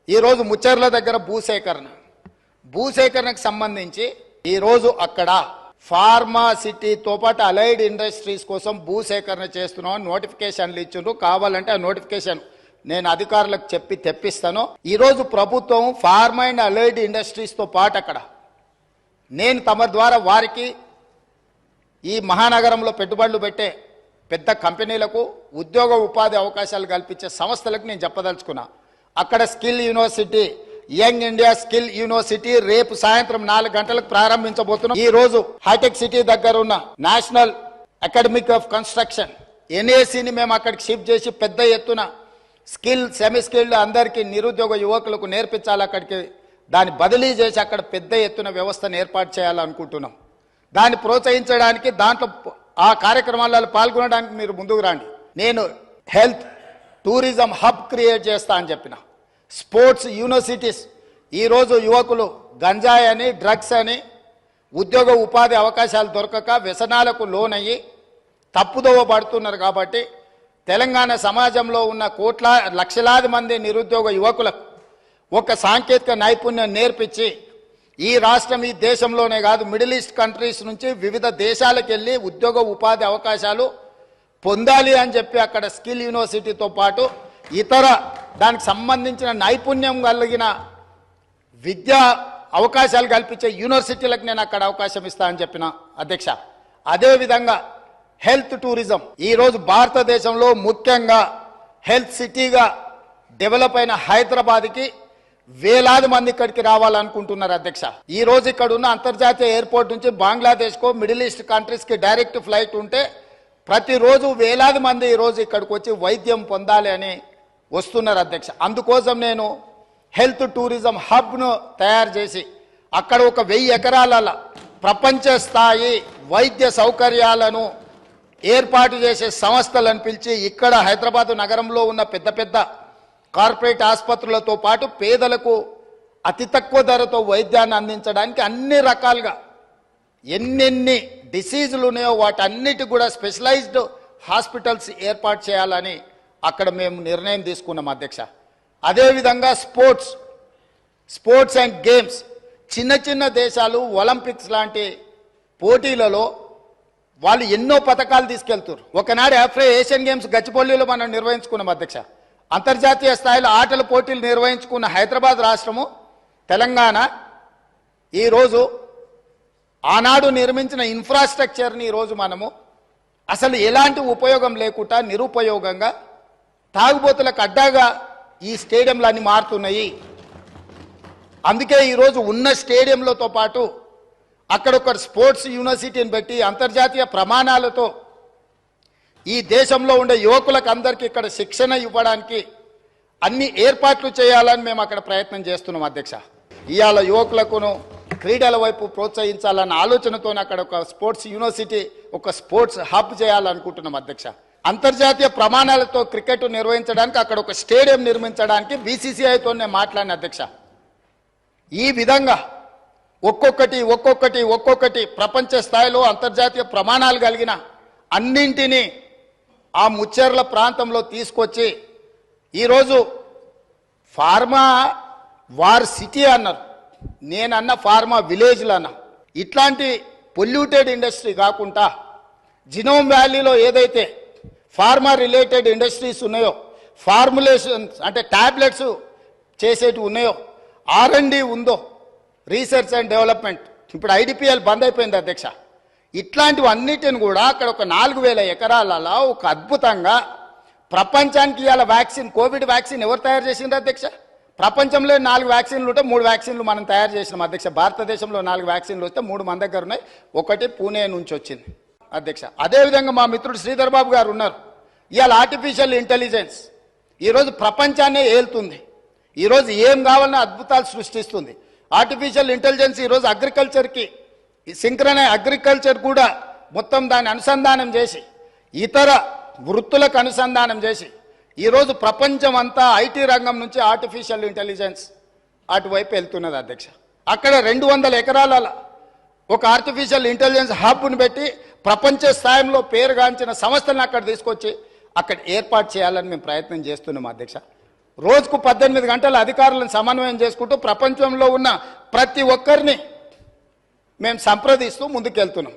ఈరోజు ముచ్చర్ల దగ్గర భూసేకరణకు సంబంధించి ఈరోజు అక్కడ ఫార్మాసిటీతో పాటు అలైడ్ ఇండస్ట్రీస్ కోసం భూసేకరణ చేస్తున్నాం నోటిఫికేషన్లు ఇచ్చిండ్రు. కావాలంటే ఆ నోటిఫికేషన్ నేను అధికారులకు చెప్పి తెప్పిస్తాను. ఈరోజు ప్రభుత్వం ఫార్మా అండ్ అలైడ్ ఇండస్ట్రీస్తో పాటు అక్కడ నేను తమ ద్వారా వారికి ఈ మహానగరంలో పెట్టుబడులు పెట్టే పెద్ద కంపెనీలకు ఉద్యోగ ఉపాధి అవకాశాలు కల్పించే సంస్థలకు నేను చెప్పదలుచుకున్నా. అక్కడ skill university, young India skill university రేపు సాయంత్రం 4 గంటలకు ప్రారంభించబోతున్నాం. ఈ రోజు హైటెక్ సిటీ దగ్గర ఉన్న నేషనల్ అకాడమిక్ ఆఫ్ కన్స్ట్రక్షన్ ఎన్ఏసిని మేము అక్కడికి షిఫ్ట్ చేసి పెద్ద ఎత్తున స్కిల్ సెమీ స్కిల్డ్ అందరికీ నిరుద్యోగ యువకులకు నేర్పించాలి. అక్కడికి దాన్ని బదిలీ చేసి అక్కడ పెద్ద ఎత్తున వ్యవస్థను ఏర్పాటు చేయాలనుకుంటున్నాం. దాన్ని ప్రోత్సహించడానికి దాంట్లో ఆ కార్యక్రమాలలో పాల్గొనడానికి మీరు ముందుకు రండి. నేను హెల్త్ టూరిజం హబ్ క్రియేట్ చేస్తా అని చెప్పిన. స్పోర్ట్స్ యూనివర్సిటీస్, ఈరోజు యువకులు గంజాయి అని డ్రగ్స్ అని ఉద్యోగ ఉపాధి అవకాశాలు దొరకక వ్యసనాలకు లోనయ్యి తప్పుదోవ పడుతున్నారు. కాబట్టి తెలంగాణ సమాజంలో ఉన్న లక్షలాది మంది నిరుద్యోగ యువకులకు ఒక సాంకేతిక నైపుణ్యం నేర్పించి ఈ రాష్ట్రం ఈ దేశంలోనే కాదు మిడిల్ ఈస్ట్ కంట్రీస్ నుంచి వివిధ దేశాలకు వెళ్ళి ఉద్యోగ ఉపాధి అవకాశాలు పొందాలి అని చెప్పి అక్కడ స్కిల్ యూనివర్సిటీతో పాటు ఇతర దానికి సంబంధించిన నైపుణ్యం కలిగిన విద్యా అవకాశాలు కల్పించే యూనివర్సిటీలకు నేను అక్కడ అవకాశం ఇస్తా అని చెప్పిన అధ్యక్ష. అదేవిధంగా హెల్త్ టూరిజం, ఈరోజు భారతదేశంలో ముఖ్యంగా హెల్త్ సిటీగా డెవలప్ అయిన హైదరాబాద్కి వేలాది మంది ఇక్కడికి రావాలనుకుంటున్నారు అధ్యక్ష. ఈ రోజు ఇక్కడ ఉన్న అంతర్జాతీయ ఎయిర్పోర్ట్ నుంచి బంగ్లాదేశ్కో మిడిల్ ఈస్ట్ కంట్రీస్కి డైరెక్ట్ ఫ్లైట్ ఉంటే ప్రతిరోజు వేలాది మంది ఈరోజు ఇక్కడికి వచ్చి వైద్యం పొందాలి అని వస్తున్నారు అధ్యక్ష. అందుకోసం నేను హెల్త్ టూరిజం హబ్ను తయారు చేసి అక్కడ ఒక 1000 ఎకరాల ప్రపంచ స్థాయి వైద్య సౌకర్యాలను ఏర్పాటు చేసే సంస్థలను పిలిచి ఇక్కడ హైదరాబాద్ నగరంలో ఉన్న పెద్ద పెద్ద కార్పొరేట్ ఆసుపత్రులతో పాటు పేదలకు అతి తక్కువ ధరతో వైద్యాన్ని అందించడానికి అన్ని రకాలుగా ఎన్నెన్ని డిసీజులు ఉన్నాయో వాటన్నిటి కూడా స్పెషలైజ్డ్ హాస్పిటల్స్ ఏర్పాటు చేయాలని అక్కడ మేము నిర్ణయం తీసుకున్నాం అధ్యక్ష. అదేవిధంగా స్పోర్ట్స్ అండ్ గేమ్స్, చిన్న చిన్న దేశాలు ఒలింపిక్స్ లాంటి పోటీలలో వాళ్ళు ఎన్నో పథకాలు తీసుకెళ్తారు. ఒకనాడు ఏషియన్ గేమ్స్ గచ్చిబౌలిలో మనం నిర్వహించుకున్నాం అధ్యక్ష. అంతర్జాతీయ స్థాయిలో ఆటల పోటీలు నిర్వహించుకున్న హైదరాబాద్ రాష్ట్రము తెలంగాణ ఈరోజు ఆనాడు నిర్మించిన ఇన్ఫ్రాస్ట్రక్చర్ని ఈరోజు మనము అసలు ఎలాంటి ఉపయోగం లేకుండా నిరుపయోగంగా తాగుబోతులకు అడ్డాగా ఈ స్టేడియంలన్నీ మారుతున్నాయి. అందుకే ఈరోజు ఉన్న స్టేడియంలతో పాటు అక్కడ ఒక స్పోర్ట్స్ యూనివర్సిటీని పెట్టి అంతర్జాతీయ ప్రమాణాలతో ఈ దేశంలో ఉండే యువకులకు అందరికీ ఇక్కడ శిక్షణ ఇవ్వడానికి అన్ని ఏర్పాట్లు చేయాలని మేము అక్కడ ప్రయత్నం చేస్తున్నాం అధ్యక్ష. ఇవాళ యువకులకును క్రీడల వైపు ప్రోత్సహించాలన్న ఆలోచనతో అక్కడ ఒక స్పోర్ట్స్ యూనివర్సిటీ, ఒక స్పోర్ట్స్ హబ్ చేయాలనుకుంటున్నాం అధ్యక్ష. అంతర్జాతీయ ప్రమాణాలతో క్రికెట్ నిర్వహించడానికి అక్కడ ఒక స్టేడియం నిర్మించడానికి బీసీసీఐతో నేను మాట్లాడిన అధ్యక్ష. ఈ విధంగా ఒక్కొక్కటి ప్రపంచ స్థాయిలో అంతర్జాతీయ ప్రమాణాలు కలిగిన అన్నింటినీ ఆ ముచ్చెర్ల ప్రాంతంలో తీసుకొచ్చి ఈరోజు ఫార్మా వార్ సిటీ అన్నారు, నేనన్న ఫార్మా విలేజ్లు అన్నా. ఇట్లాంటి పొల్యూటెడ్ ఇండస్ట్రీ కాకుండా జినోమ్ వ్యాలీలో ఏదైతే ఫార్మా రిలేటెడ్ ఇండస్ట్రీస్ ఉన్నాయో, ఫార్ములేషన్స్ అంటే ట్యాబ్లెట్స్ చేసేటి ఉన్నాయో, R&D ఉందో, రీసెర్చ్ అండ్ డెవలప్మెంట్, ఇప్పుడు IDPL బంద్ అయిపోయింది అధ్యక్ష. ఇట్లాంటివన్నిటిని కూడా అక్కడ ఒక 4000 ఎకరాలలో ఒక అద్భుతంగా ప్రపంచానికి ఇవాళ వ్యాక్సిన్, కోవిడ్ వ్యాక్సిన్ ఎవరు తయారు చేసిండ్రు అధ్యక్ష? ప్రపంచంలో 4 వ్యాక్సిన్లు ఉంటే 3 వ్యాక్సిన్లు మనం తయారు చేసినాం అధ్యక్ష. భారతదేశంలో 4 వ్యాక్సిన్లు వస్తే 3 మన దగ్గర ఉన్నాయి, ఒకటి పూణే నుంచి వచ్చింది అధ్యక్ష. అదేవిధంగా మా మిత్రుడు శ్రీధర్ బాబు గారు ఉన్నారు. ఇవాళ ఆర్టిఫిషియల్ ఇంటెలిజెన్స్ ఈరోజు ప్రపంచాన్నే ఏలుతుంది. ఈరోజు ఏం కావాలన్నా అద్భుతాలు సృష్టిస్తుంది. ఆర్టిఫిషియల్ ఇంటెలిజెన్స్ ఈరోజు అగ్రికల్చర్కి అగ్రికల్చర్ కూడా మొత్తం దాన్ని అనుసంధానం చేసి ఇతర వృత్తులకు అనుసంధానం చేసి ఈరోజు ప్రపంచం అంతా ఐటీ రంగం నుంచి ఆర్టిఫిషియల్ ఇంటెలిజెన్స్ అటువైపు వెళ్తున్నది అధ్యక్ష. అక్కడ 200 ఎకరాల ఒక ఆర్టిఫిషియల్ ఇంటెలిజెన్స్ హబ్ను పెట్టి ప్రపంచ స్థాయిలో పేరుగాంచిన సంస్థలను అక్కడ తీసుకొచ్చి అక్కడ ఏర్పాటు చేయాలని మేము ప్రయత్నం చేస్తున్నాం అధ్యక్ష. రోజుకు 18 గంటల అధికారులను సమన్వయం చేసుకుంటూ ప్రపంచంలో ఉన్న ప్రతి ఒక్కరిని మేము సంప్రదిస్తూ ముందుకెళ్తున్నాం.